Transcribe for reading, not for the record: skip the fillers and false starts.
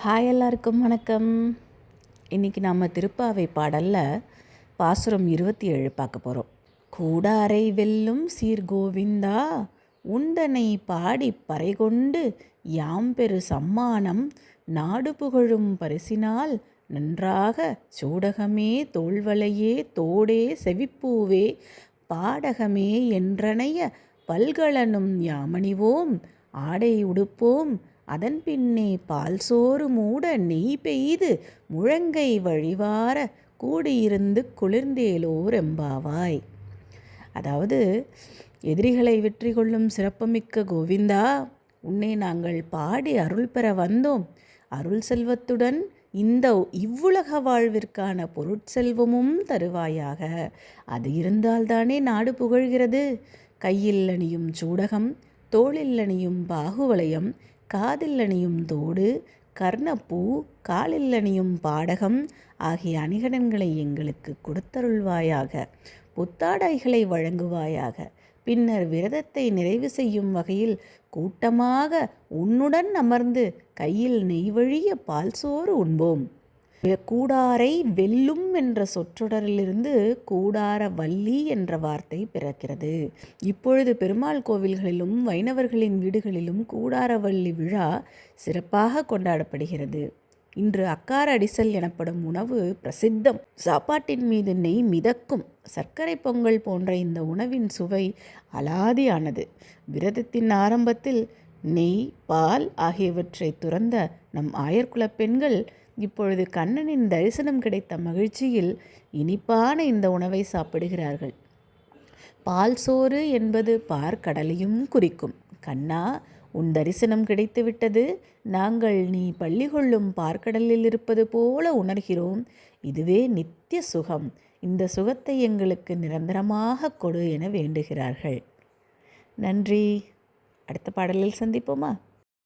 Hi, எல்லாருக்கும் வணக்கம். இன்றைக்கி நம்ம திருப்பாவை பாடலில் பாசுரம் 27 பார்க்க போகிறோம். கூடாரை வெல்லும் சீர்கோவிந்தா உந்தனை பாடி பறைகொண்டு யாம்பெரு சம்மானம் நாடு புகழும் பரிசினால் நன்றாக சூடகமே தோள்வளையே தோடே செவிப்பூவே பாடகமே என்றனைய பல்கலனும் யாமணிவோம் ஆடை உடுப்போம் அதன் பின்னே பால் சோறு மூட நெய் பெய்து முழங்கை வழிவார கூடியிருந்து குளிர்ந்தேலோர் எம்பாவாய். அதாவது, எதிரிகளை வெற்றி கொள்ளும் சிறப்புமிக்க கோவிந்தா, உன்னை நாங்கள் பாடி அருள் பெற வந்தோம். அருள் செல்வத்துடன் இந்த இவ்வுலக வாழ்விற்கான பொருட்செல்வமும் தருவாயாக. அது இருந்தால்தானே நாடு புகழ்கிறது. கையில் அணியும் சூடகம், தோளில் அணியும் பாகுவலயம், காதில் அணியும் தோடு, கர்ணப்பூ, காலில் அணியும் பாடகம் ஆகிய அணிகலன்களை எங்களுக்கு கொடுத்தருள்வாயாக. புத்தாடைகளை வழங்குவாயாக. பின்னர் விரதத்தை நிறைவு செய்யும் வகையில் கூட்டமாக உன்னுடன் அமர்ந்து கையில் நெய்வழிய பால் சோறு உண்போம். கூடாரை வெல்லும் என்ற சொற்றொடரிலிருந்து கூடார வள்ளி என்ற வார்த்தை பிறக்கிறது. இப்பொழுது பெருமாள் கோவில்களிலும் வைணவர்களின் வீடுகளிலும் கூடாரவள்ளி விழா சிறப்பாக கொண்டாடப்படுகிறது. இன்று அக்கார அடிசல் எனப்படும் உணவு பிரசித்தம். சாப்பாட்டின் மீது நெய் மிதக்கும். சர்க்கரை பொங்கல் போன்ற இந்த உணவின் சுவை அலாதியானது. விரதத்தின் ஆரம்பத்தில் நெய், பால் ஆகியவற்றை துறந்த நம் ஆயர்குல பெண்கள் இப்பொழுது கண்ணனின் தரிசனம் கிடைத்த மகிழ்ச்சியில் இனிப்பான இந்த உணவை சாப்பிடுகிறார்கள். பால் சோறு என்பது பார்க்கடலையும் குறிக்கும். கண்ணா, உன் தரிசனம் கிடைத்துவிட்டது. நாங்கள் நீ பள்ளி கொள்ளும் பார்க்கடலில் இருப்பது போல உணர்கிறோம். இதுவே நித்திய சுகம். இந்த சுகத்தை எங்களுக்கு நிரந்தரமாக கொடு என வேண்டுகிறார்கள். நன்றி. அடுத்த பாடலில் சந்திப்போமா?